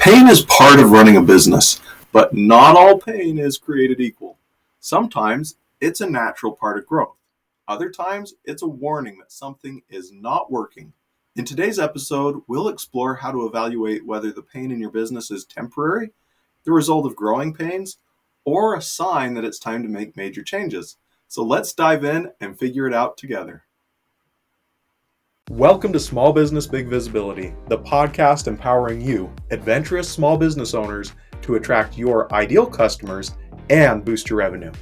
Pain is part of running a business, but not all pain is created equal. Sometimes it's a natural part of growth. Other times it's a warning that something is not working. In today's episode, we'll explore how to evaluate whether the pain in your business is temporary, the result of growing pains, or a sign that it's time to make major changes. So let's dive in and figure it out together. Welcome to Small Business Big Visibility, the podcast empowering you, adventurous small business owners, to attract your ideal customers and boost your revenue.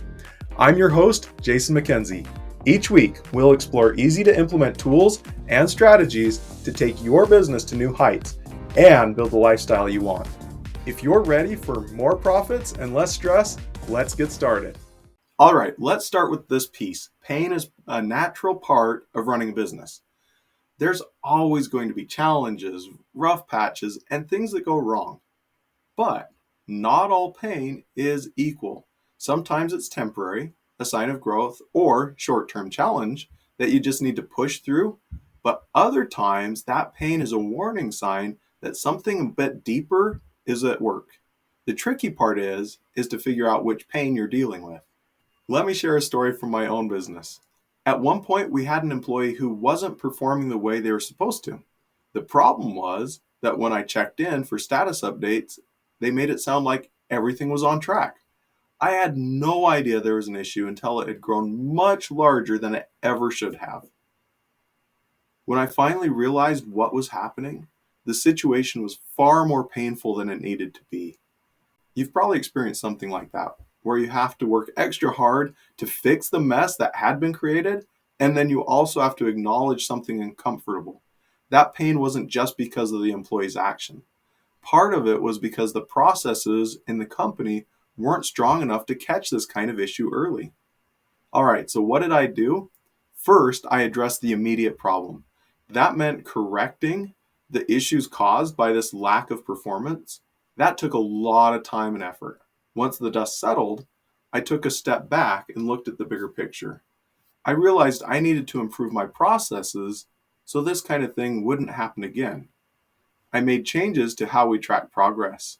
I'm your host, Jason McKenzie. Each week, we'll explore easy-to-implement tools and strategies to take your business to new heights and build the lifestyle you want. If you're ready for more profits and less stress, let's get started. All right, let's start with this piece. Pain is a natural part of running a business. There's always going to be challenges, rough patches, and things that go wrong. But not all pain is equal. Sometimes it's temporary, a sign of growth, or short-term challenge that you just need to push through. But other times that pain is a warning sign that something a bit deeper is at work. The tricky part is to figure out which pain you're dealing with. Let me share a story from my own business. At one point, we had an employee who wasn't performing the way they were supposed to. The problem was that when I checked in for status updates, they made it sound like everything was on track. I had no idea there was an issue until it had grown much larger than it ever should have. When I finally realized what was happening, the situation was far more painful than it needed to be. You've probably experienced something like that, where you have to work extra hard to fix the mess that had been created, and then you also have to acknowledge something uncomfortable. That pain wasn't just because of the employee's action. Part of it was because the processes in the company weren't strong enough to catch this kind of issue early. All right, so what did I do? First, I addressed the immediate problem. That meant correcting the issues caused by this lack of performance. That took a lot of time and effort. Once the dust settled, I took a step back and looked at the bigger picture. I realized I needed to improve my processes so this kind of thing wouldn't happen again. I made changes to how we tracked progress,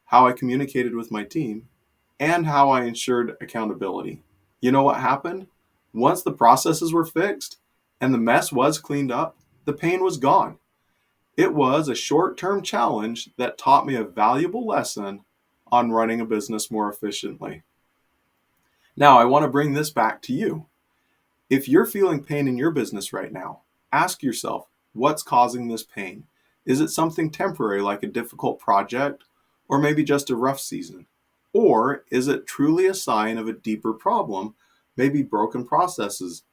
how I communicated with my team, and how I ensured accountability. You know what happened? Once the processes were fixed and the mess was cleaned up, the pain was gone. It was a short-term challenge that taught me a valuable lesson on running a business more efficiently. Now, I want to bring this back to you. If you're feeling pain in your business right now, ask yourself, what's causing this pain? Is it something temporary like a difficult project, or maybe just a rough season? Or is it truly a sign of a deeper problem, maybe broken processes,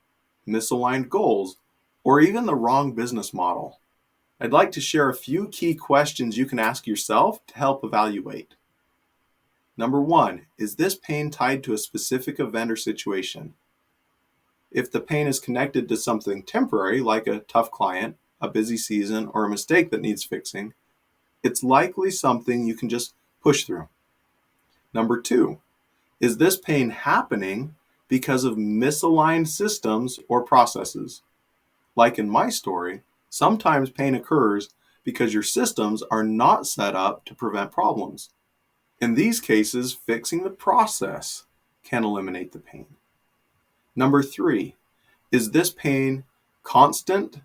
misaligned goals, or even the wrong business model? I'd like to share a few key questions you can ask yourself to help evaluate. Number 1, is this pain tied to a specific event or situation? If the pain is connected to something temporary, like a tough client, a busy season, or a mistake that needs fixing, it's likely something you can just push through. Number 2, is this pain happening because of misaligned systems or processes? Like in my story, sometimes pain occurs because your systems are not set up to prevent problems. In these cases, fixing the process can eliminate the pain. Number 3, is this pain constant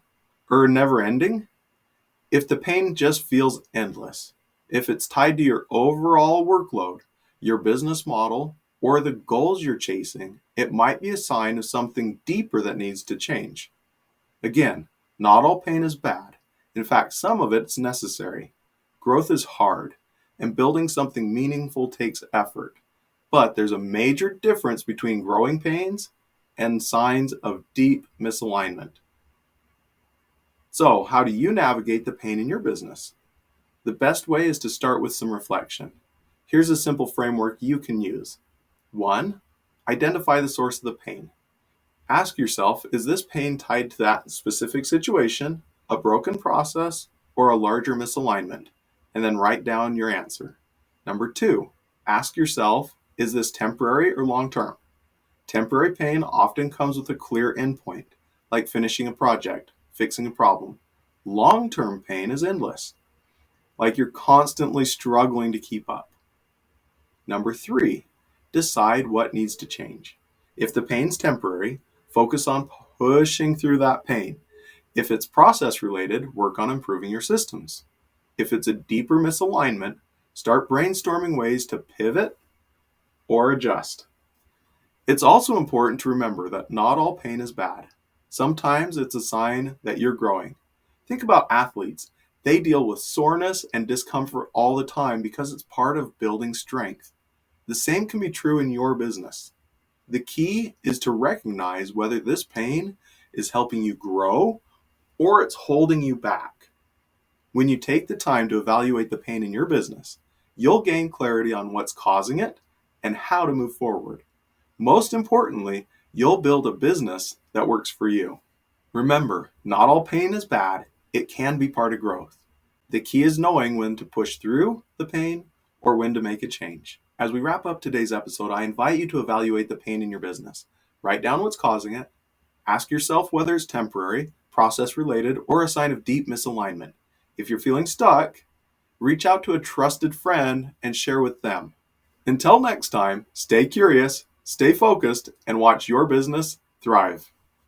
or never ending? If the pain just feels endless, if it's tied to your overall workload, your business model, or the goals you're chasing, it might be a sign of something deeper that needs to change. Again, not all pain is bad. In fact, some of it's necessary. Growth is hard, and building something meaningful takes effort. But there's a major difference between growing pains and signs of deep misalignment. So, how do you navigate the pain in your business? The best way is to start with some reflection. Here's a simple framework you can use. 1, identify the source of the pain. Ask yourself, is this pain tied to that specific situation, a broken process, or a larger misalignment? And then write down your answer. Number 2, ask yourself, is this temporary or long-term? Temporary pain often comes with a clear endpoint, like finishing a project, fixing a problem. Long-term pain is endless. like you're constantly struggling to keep up. Number 3, decide what needs to change. If the pain's temporary, focus on pushing through that pain. If it's process related, work on improving your systems. If it's a deeper misalignment, start brainstorming ways to pivot or adjust. It's also important to remember that not all pain is bad. Sometimes it's a sign that you're growing. Think about athletes. They deal with soreness and discomfort all the time because it's part of building strength. The same can be true in your business. The key is to recognize whether this pain is helping you grow or it's holding you back. When you take the time to evaluate the pain in your business, you'll gain clarity on what's causing it and how to move forward. Most importantly, you'll build a business that works for you. Remember, not all pain is bad. It can be part of growth. The key is knowing when to push through the pain or when to make a change. As we wrap up today's episode, I invite you to evaluate the pain in your business. Write down what's causing it. Ask yourself whether it's temporary, process related, or a sign of deep misalignment. If you're feeling stuck, reach out to a trusted friend and share with them. Until next time, stay curious, stay focused, and watch your business thrive.